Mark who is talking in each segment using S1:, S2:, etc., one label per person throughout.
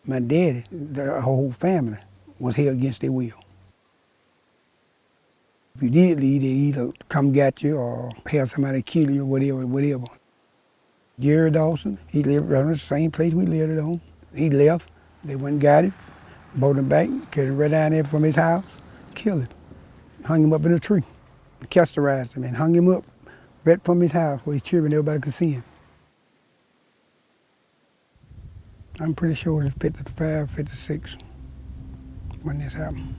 S1: My daddy, the whole family, was held against their will. If you did leave, they either come get you or have somebody kill you or whatever. Jerry Dawson, he lived around the same place we lived on. He left, they went and got him, brought him back, carried him right down there from his house, killed him, hung him up in a tree, castorized him and hung him up right from his house where his children, everybody could see him. I'm pretty sure it was 55, 56 when this happened.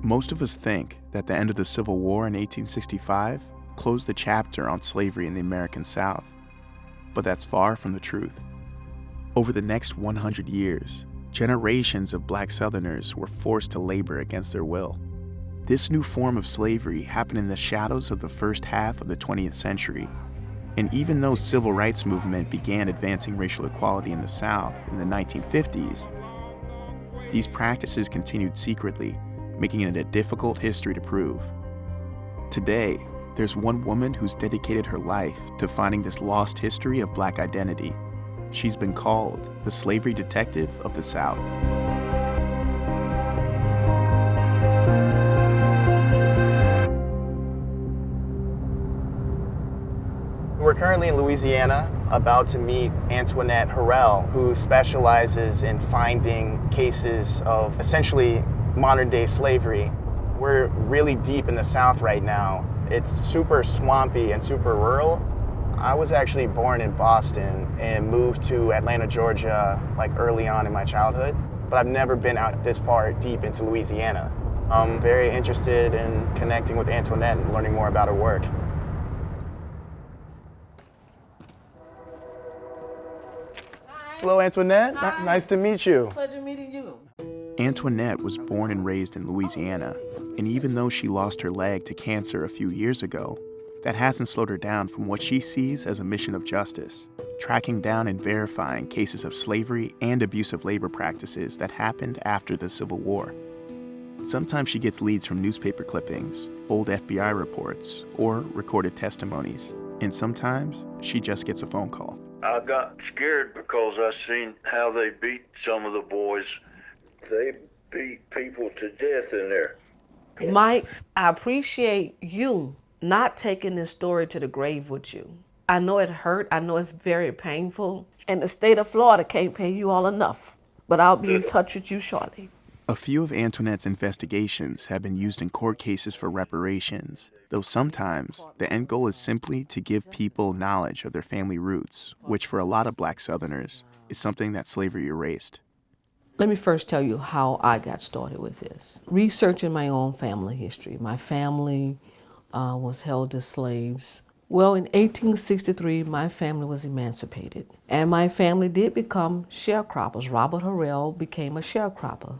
S2: Most of us think that the end of the Civil War in 1865 closed the chapter on slavery in the American South, but that's far from the truth. Over the next 100 years, generations of black Southerners were forced to labor against their will. This new form of slavery happened in the shadows of the first half of the 20th century, and even though the civil rights movement began advancing racial equality in the South in the 1950s, these practices continued secretly, making it a difficult history to prove. Today, there's one woman who's dedicated her life to finding this lost history of black identity. She's been called the slavery detective of the South.
S3: We're currently in Louisiana, about to meet Antoinette Corral, who specializes in finding cases of essentially modern-day slavery. We're really deep in the South right now. It's super swampy and super rural. I was actually born in Boston and moved to Atlanta, Georgia, like early on in my childhood, but I've never been out this far deep into Louisiana. I'm very interested in connecting with Antoinette and learning more about her work. Hello, Antoinette. Nice to meet you.
S4: Pleasure meeting you.
S2: Antoinette was born and raised in Louisiana, and even though she lost her leg to cancer a few years ago, that hasn't slowed her down from what she sees as a mission of justice, tracking down and verifying cases of slavery and abusive labor practices that happened after the Civil War. Sometimes she gets leads from newspaper clippings, old FBI reports, or recorded testimonies, and sometimes she just gets a phone call.
S5: I got scared because I seen how they beat some of the boys. They beat people to death in there.
S4: Mike, I appreciate you not taking this story to the grave with you. I know it hurt. I know it's very painful. And the state of Florida can't pay you all enough. But I'll be in touch with you shortly.
S2: A few of Antoinette's investigations have been used in court cases for reparations, though sometimes the end goal is simply to give people knowledge of their family roots, which for a lot of black Southerners is something that slavery erased.
S4: Let me first tell you how I got started with this. Researching my own family history. My family was held as slaves. Well, in 1863, my family was emancipated. And my family did become sharecroppers. Robert Harrell became a sharecropper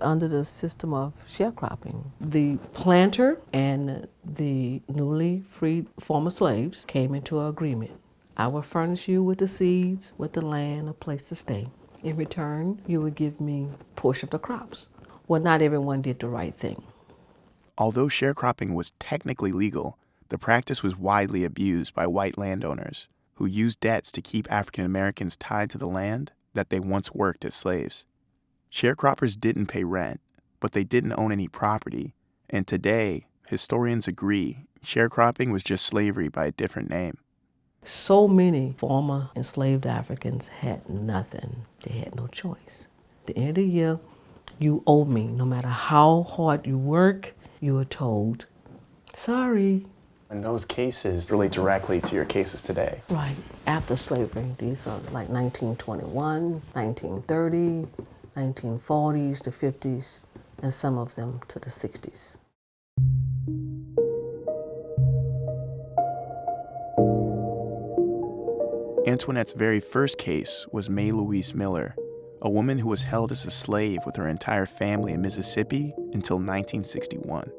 S4: under the system of sharecropping. The planter and the newly freed former slaves came into an agreement. I will furnish you with the seeds, with the land, a place to stay. In return, you would give me a portion of the crops. Well, not everyone did the right thing.
S2: Although sharecropping was technically legal, the practice was widely abused by white landowners who used debts to keep African Americans tied to the land that they once worked as slaves. Sharecroppers didn't pay rent, but they didn't own any property, and today, historians agree sharecropping was just slavery by a different name.
S4: So many former enslaved Africans had nothing. They had no choice. At the end of the year, you owe me. No matter how hard you work, you are told, sorry.
S3: And those cases relate directly to your cases today.
S4: Right, after slavery. These are like 1921, 1930, 1940s, the 50s, and some of them to the 60s.
S2: Antoinette's very first case was May Louise Miller, a woman who was held as a slave with her entire family in Mississippi until 1961.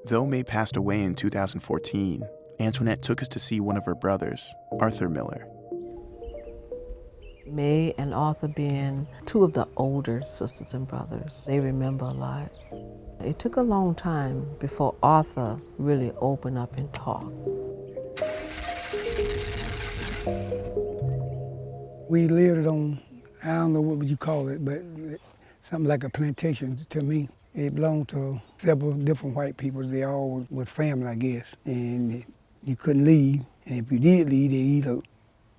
S2: Though May passed away in 2014, Antoinette took us to see one of her brothers, Arthur Miller.
S4: May and Arthur being two of the older sisters and brothers, they remember a lot. It took a long time before Arthur really opened up and talked.
S1: We lived on I don't know what would you call it, but something like a plantation to me. It belonged to several different white people. They all was family, I guess. And you couldn't leave. And if you did leave, they either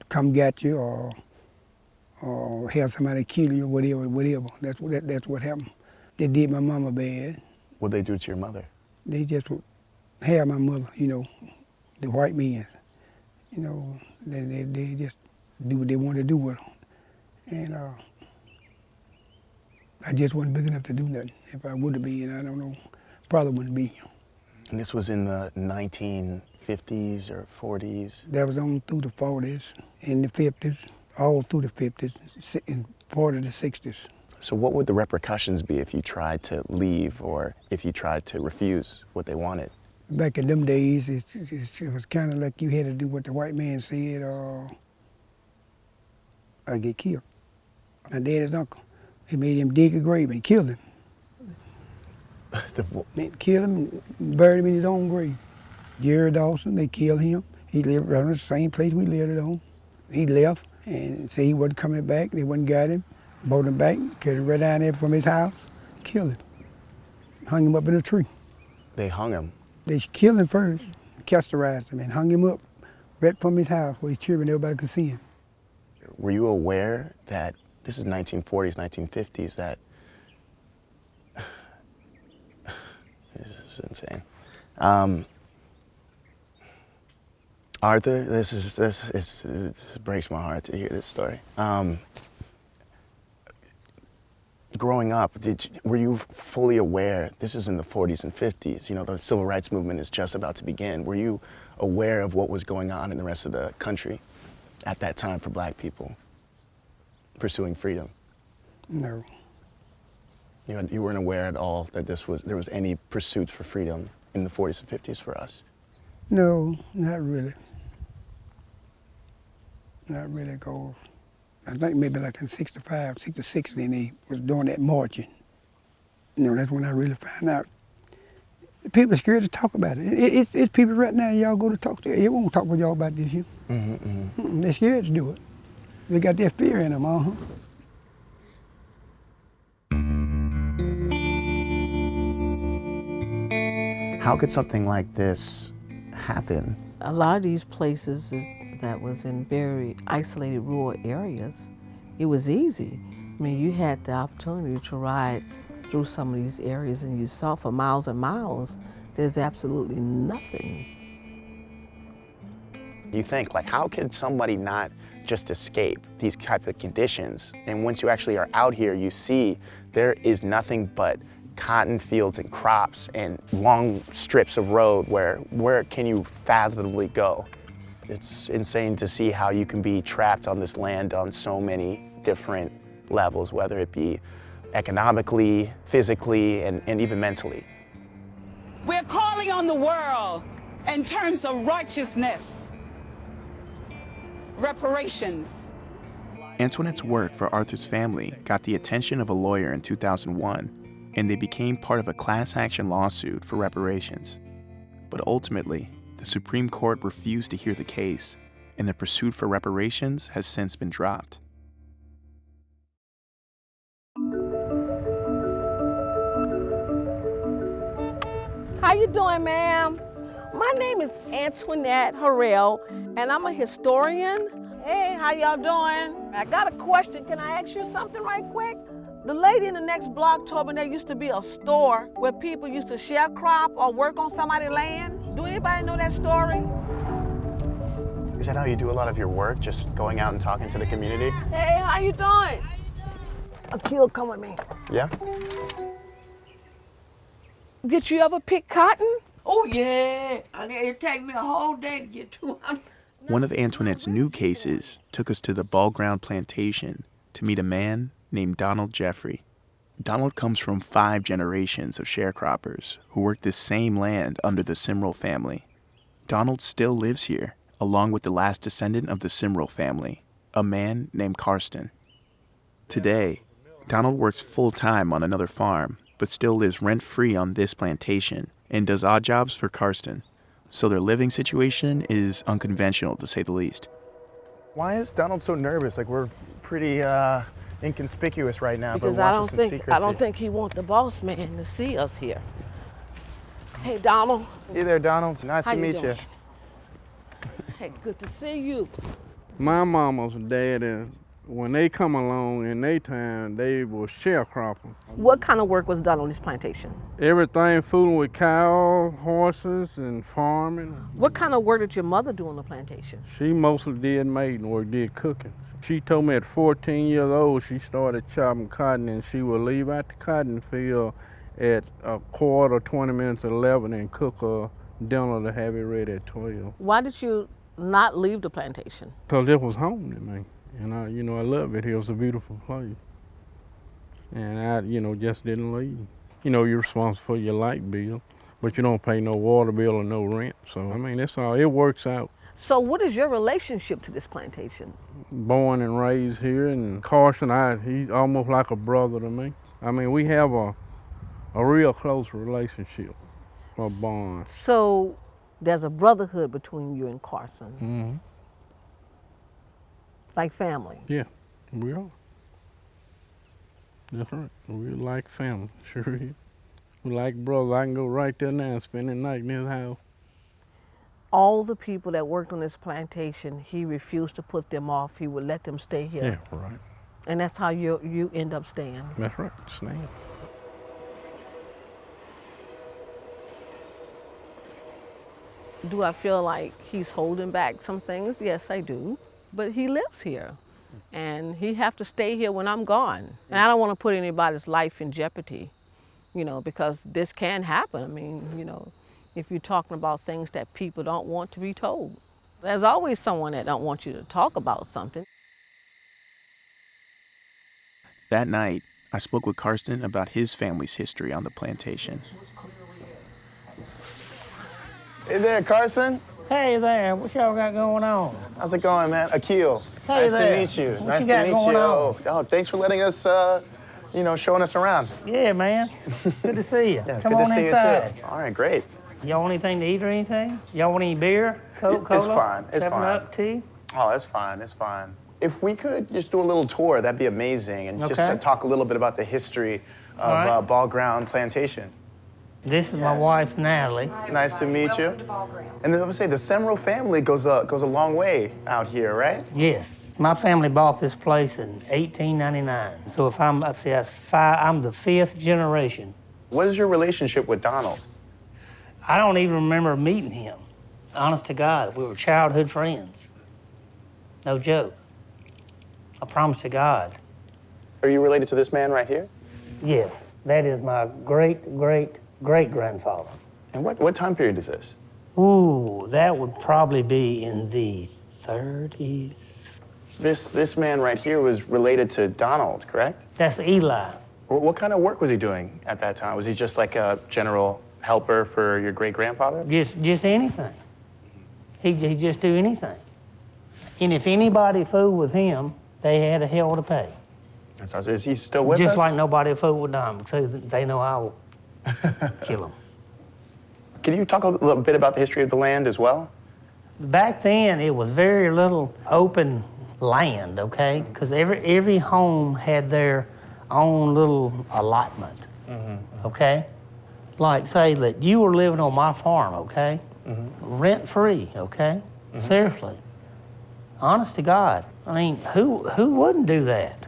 S1: come get you or have somebody kill you or whatever. That's what happened. They did my mama bad.
S3: What'd they do to your mother?
S1: They just had my mother, the white men. They just do what they wanted to do with her. And I just wasn't big enough to do nothing. If I would have been, I don't know, probably wouldn't be.
S3: And this was in the 1950s or 40s?
S1: That was on through the 40s and the 50s, all through the 50s and part of the 60s.
S3: So what would the repercussions be if you tried to leave or if you tried to refuse what they wanted?
S1: Back in them days, it was kind of like you had to do what the white man said or get killed. My daddy's uncle, he made him dig a grave and killed him. They killed him and buried him in his own grave. Jerry Dawson, they killed him. He lived around the same place we lived on. He left and said he wasn't coming back. They wouldn't got him, brought him back, carried him right down there from his house, killed him. Hung him up in a tree.
S3: They hung him?
S1: They killed him first, castorized him, and hung him up right from his house where his children, everybody could see him.
S3: Were you aware that this is 1940s, 1950s, that this is insane. Arthur, this breaks my heart to hear this story. Growing up, were you fully aware, this is in the 40s and 50s, the civil rights movement is just about to begin. Were you aware of what was going on in the rest of the country at that time for black people pursuing freedom?
S1: No.
S3: You weren't aware at all that there was any pursuits for freedom in the 40s and 50s for us?
S1: No, not really. Not really, because I think maybe like in 65, 66, then they was doing that marching. That's when I really found out. People are scared to talk about it. It's people right now y'all go to talk to. They won't talk with y'all about this here. They're scared to do it. They got that fear in them,
S3: How could something like this happen?
S4: A lot of these places that was in very isolated rural areas, it was easy. I mean, you had the opportunity to ride through some of these areas and you saw for miles and miles, there's absolutely nothing.
S3: You think, how could somebody not just escape these type of conditions? And once you actually are out here, you see there is nothing but cotton fields and crops and long strips of road where can you fathomably go? It's insane to see how you can be trapped on this land on so many different levels, whether it be economically, physically, and even mentally.
S6: We're calling on the world in terms of righteousness, reparations.
S2: Antoinette's work for Arthur's family got the attention of a lawyer in 2001, and they became part of a class action lawsuit for reparations. But ultimately, the Supreme Court refused to hear the case, and the pursuit for reparations has since been dropped.
S4: How you doing, ma'am? My name is Antoinette Corral, and I'm a historian. Hey, how y'all doing? I got a question. Can I ask you something right quick? The lady in the next block told me there used to be a store where people used to sharecrop or work on somebody's land. Do anybody know that story?
S3: Is that how you do a lot of your work, just going out and talking to the community?
S4: Hey, how you doing? Akil, come with me.
S3: Yeah?
S4: Did you ever pick cotton?
S7: Oh, yeah. It'd take me a whole day to get to them.
S2: One of Antoinette's new cases took us to the Ball Ground Plantation to meet a man named Donald Jeffrey. Donald comes from 5 generations of sharecroppers who worked this same land under the Simrel family. Donald still lives here, along with the last descendant of the Simrel family, a man named Karsten. Today, Donald works full-time on another farm, but still lives rent-free on this plantation and does odd jobs for Karsten. So their living situation is unconventional, to say the least.
S3: Why is Donald so nervous? We're pretty inconspicuous right now,
S4: Because
S3: but wants us in secrecy.
S4: I don't think he wants the boss man to see us here. Hey, Donald.
S3: Hey there, Donald. Nice
S4: How
S3: to meet you.
S4: doing? Hey, good to see you.
S8: My mama's dad, when they come along in their time, they were sharecroppers.
S4: What kind of work was done on this plantation?
S8: Everything fooling with cows, horses, and farming.
S4: What kind of work did your mother do on the plantation?
S8: She mostly did maiden work, did cooking. She told me at 14 years old, she started chopping cotton, and she would leave out the cotton field at 20 minutes to 11 and cook a dinner to have it ready at 12.
S4: Why did you not leave the plantation?
S8: Because it was home to me. And I love it here. It was a beautiful place. And I, just didn't leave. You're responsible for your light bill, but you don't pay no water bill or no rent. So, that's all. It works out.
S4: So what is your relationship to this plantation?
S8: Born and raised here, and Carson, he's almost like a brother to me. We have a real close relationship, a bond.
S4: So there's a brotherhood between you and Carson.
S8: Mm-hmm.
S4: Like family?
S8: Yeah, we are. That's right. We're like family, sure is. We're like brothers. I can go right there now and spend the night in his house.
S4: All the people that worked on this plantation, he refused to put them off. He would let them stay here.
S8: Yeah, right.
S4: And that's how you end up staying.
S8: That's right, staying.
S4: Do I feel like he's holding back some things? Yes, I do. But he lives here, and he have to stay here when I'm gone. And I don't want to put anybody's life in jeopardy, because this can happen. If you're talking about things that people don't want to be told. There's always someone that don't want you to talk about something.
S2: That night, I spoke with Karsten about his family's history on the plantation.
S3: Hey there, Carson.
S9: Hey there, what y'all got going on?
S3: How's it going, man? Akil.
S9: Hey
S3: nice
S9: there.
S3: to meet you.
S9: What
S3: nice
S9: you
S3: to
S9: got
S3: meet
S9: going
S3: you.
S9: on?
S3: Oh, thanks for letting us, showing us around.
S9: Yeah, man. Good to see you.
S3: Yeah,
S9: Come
S3: good
S9: on
S3: to see
S9: inside.
S3: you too. All right, great.
S9: Y'all want anything to eat or anything? Y'all want any beer? Coke, cola?
S3: It's fine. It's
S9: 7-Up, tea?
S3: Oh, that's fine. It's fine. If we could just do a little tour, that'd be amazing, and just
S9: Okay.
S3: to talk a little bit about the history of
S9: right.
S3: Ball Ground Plantation.
S9: This is my wife, Natalie.
S3: Nice to meet you. And then I would say the Semrel family goes a long way out here, right?
S9: Yes. My family bought this place in 1899. So if I'm the 5th generation.
S3: What is your relationship with Donald?
S9: I don't even remember meeting him. Honest to God, we were childhood friends. No joke. I promise to God.
S3: Are you related to this man right here?
S9: Yes, that is my great-great-great-grandfather.
S3: And what time period is this?
S9: Ooh, that would probably be in the 30s.
S3: This man right here was related to Donald, correct?
S9: That's Eli.
S3: What kind of work was he doing at that time? Was he just like a general helper for your great-grandfather?
S9: Just anything. He'd just do anything. And if anybody fooled with him, they had a hell to pay.
S3: So is he still with us?
S9: Just like nobody fooled with them, because they know I will kill him.
S3: Can you talk a little bit about the history of the land as well?
S9: Back then, it was very little open land, okay? Because every home had their own little allotment, okay? Like, say that you were living on my farm, okay? Rent-free, okay? Seriously. Honest to God. I mean, who wouldn't do that?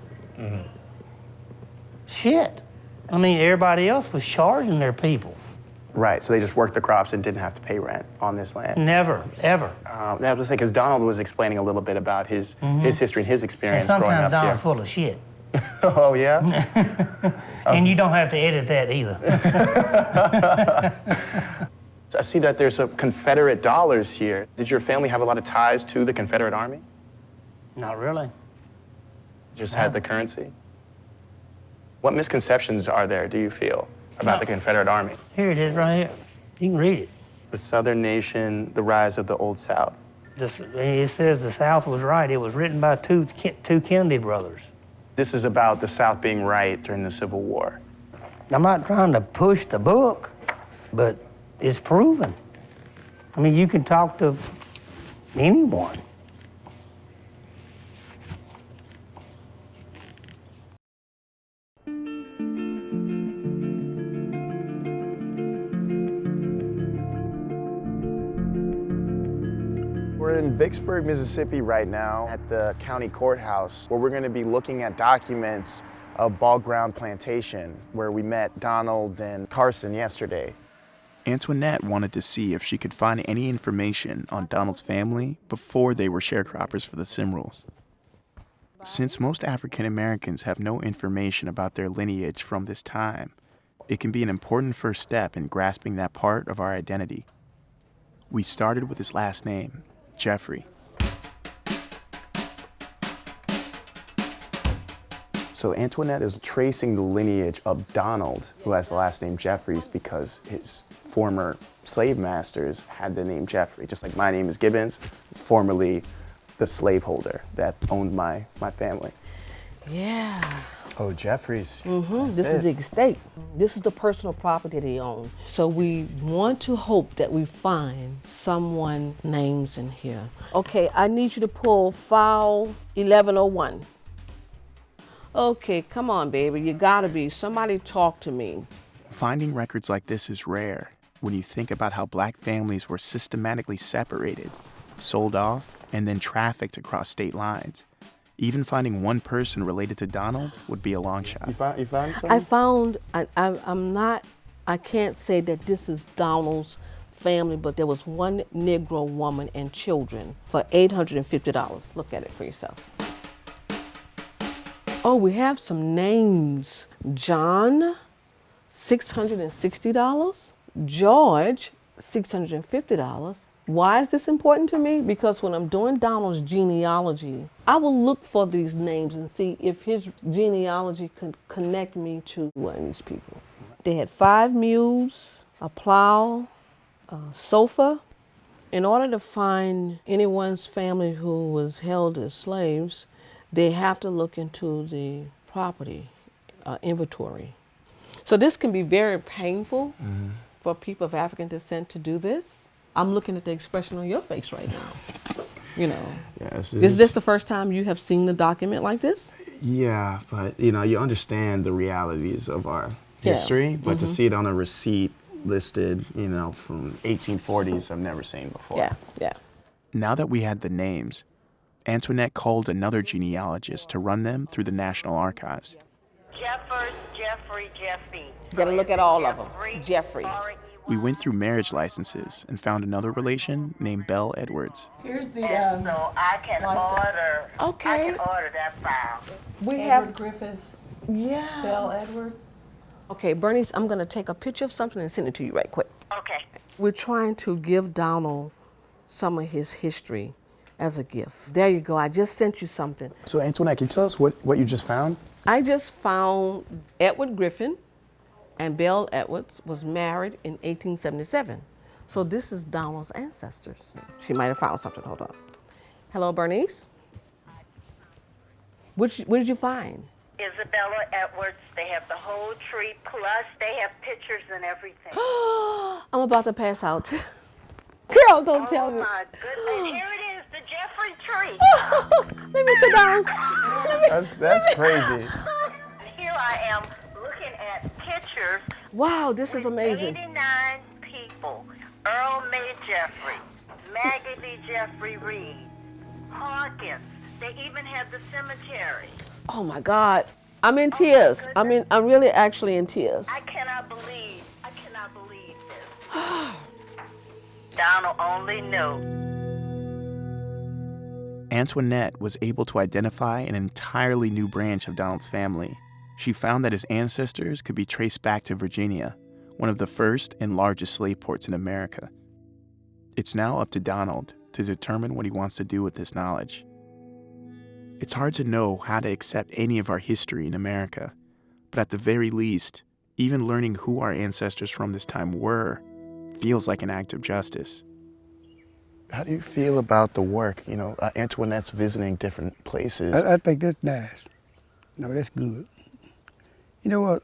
S9: Shit. I mean, everybody else was charging their people.
S3: Right, so they just worked the crops and didn't have to pay rent on this land.
S9: Never, ever.
S3: I was to say, because Donald was explaining a little bit about his history and his
S9: And
S3: experience growing
S9: sometimes
S3: up
S9: Donald's
S3: here.
S9: full of shit.
S3: Oh, yeah?
S9: And you don't have to edit that either.
S3: So I see that there's some Confederate dollars here. Did your family have a lot of ties to the Confederate Army?
S9: Not really.
S3: Just had the currency? What misconceptions are there, do you feel, about the Confederate Army?
S9: Here it is right here. You can read it.
S3: The Southern Nation, the rise of the Old South.
S9: It says the South was right. It was written by two Kennedy brothers.
S3: This is about the South being right during the Civil War.
S9: I'm not trying to push the book, but it's proven. I mean, you can talk to anyone.
S3: We're in Vicksburg, Mississippi right now at the county courthouse, where we're going to be looking at documents of Ball Ground Plantation, where we met Donald and Carson yesterday.
S2: Antoinette wanted to see if she could find any information on Donald's family before they were sharecroppers for the Simrals. Since most African Americans have no information about their lineage from this time, it can be an important first step in grasping that part of our identity. We started with his last name, Jeffrey.
S3: So Antoinette is tracing the lineage of Donald, who has the last name Jeffries, because his former slave masters had the name Jeffrey. Just like my name is Gibbons, it's formerly the slaveholder that owned my family.
S4: Yeah.
S3: Oh, Jeffries.
S4: This is the estate. This is the personal property they own. So we want to hope that we find someone's names in here. Okay, I need you to pull file 1101. Okay, come on, baby. You gotta be. Somebody talk to me.
S2: Finding records like this is rare when you think about how black families were systematically separated, sold off, and then trafficked across state lines. Even finding one person related to Donald would be a long shot.
S3: You found something?
S4: I found, I can't say that this is Donald's family, but there was one Negro woman and children for $850. Look at it for yourself. Oh, we have some names. John, $660. George, $650. Why is this important to me? Because when I'm doing Donald's genealogy, I will look for these names and see if his genealogy could connect me to one of these people. They had 5 mules, a plow, a sofa. In order to find anyone's family who was held as slaves, they have to look into the property inventory. So this can be very painful for people of African descent to do this. I'm looking at the expression on your face right now. You know,
S3: Yes,
S4: is this the first time you have seen a document like this?
S3: Yeah, but you know, you understand the realities of our history, but to see it on a receipt listed, you know, from 1840s, I've never seen before.
S4: Yeah.
S2: Now that we had the names, Antoinette called another genealogist to run them through the National Archives.
S7: Jeffrey.
S4: You gotta look at all of them. Jeffrey.
S2: We went through marriage licenses and found another relation named Belle Edwards.
S4: Here's the
S7: So I can order.
S4: Okay.
S7: I can order that file.
S4: We
S10: Edward
S4: have
S10: Griffith,
S4: yeah.
S10: Belle Edward.
S4: Okay, Bernice, I'm gonna take a picture of something and send it to you right quick.
S7: Okay.
S4: We're trying to give Donald some of his history as a gift. There you go. I just sent you something.
S3: So Antoinette, can you tell us what you just found?
S4: I just found Edward Griffin and Belle Edwards was married in 1877. So this is Donald's ancestors. She might have found something. Hold on. Hello, Bernice. What did you find?
S7: Isabella Edwards. They have the whole tree, plus they have pictures and everything.
S4: I'm about to pass out. Girl, don't tell me.
S7: Oh my goodness! Here it is, the Jeffrey tree.
S4: Let me sit down.
S3: That's crazy.
S7: Here I am looking at pictures.
S4: Wow, this is amazing.
S7: 89 people. Earl May Jeffrey, Maggie B. Jeffrey Reed, Hawkins. They even have the cemetery.
S4: Oh my God. I'm in tears. I'm really actually in tears.
S7: I cannot believe this. Donald only knew.
S2: Antoinette was able to identify an entirely new branch of Donald's family. She found that his ancestors could be traced back to Virginia, one of the first and largest slave ports in America. It's now up to Donald to determine what he wants to do with this knowledge. It's hard to know how to accept any of our history in America, but at the very least, even learning who our ancestors from this time were feels like an act of justice.
S3: How do you feel about the work? You know, Antoinette's visiting different places.
S1: I think that's nice. No, that's good. You know what?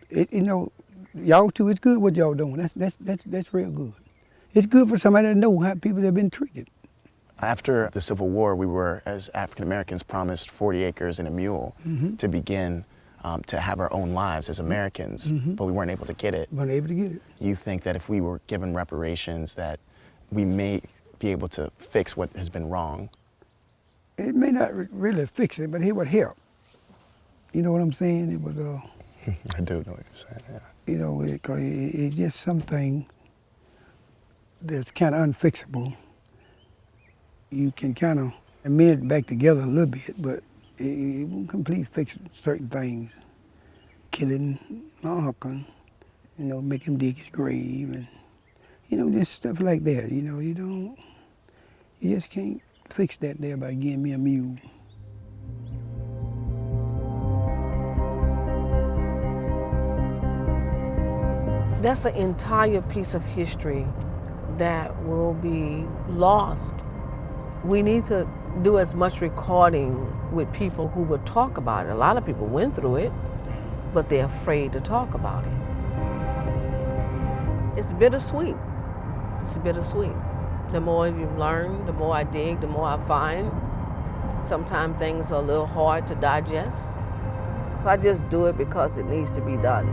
S1: You know, y'all too. It's good what y'all doing. That's real good. It's good for somebody to know how people have been treated.
S3: After the Civil War, we were, as African Americans, promised 40 acres and a mule to begin to have our own lives as Americans, but we weren't able to get it.
S1: Weren't able to get it.
S3: You think that if we were given reparations, that we may be able to fix what has been wrong?
S1: It may not really fix it, but it would help. You know what I'm saying? It would.
S3: I do know what you're saying. Yeah.
S1: You know, it's just something that's kind of unfixable. You can kind of amend it back together a little bit, but it won't completely fix certain things. Killing my uncle, you know, make him dig his grave, and you know, just stuff like that. You know, you just can't fix that there by giving me a mule.
S4: That's an entire piece of history that will be lost. We need to do as much recording with people who would talk about it. A lot of people went through it, but they're afraid to talk about it. It's bittersweet. It's bittersweet. The more you learn, the more I dig, the more I find. Sometimes things are a little hard to digest. If I just do it because it needs to be done.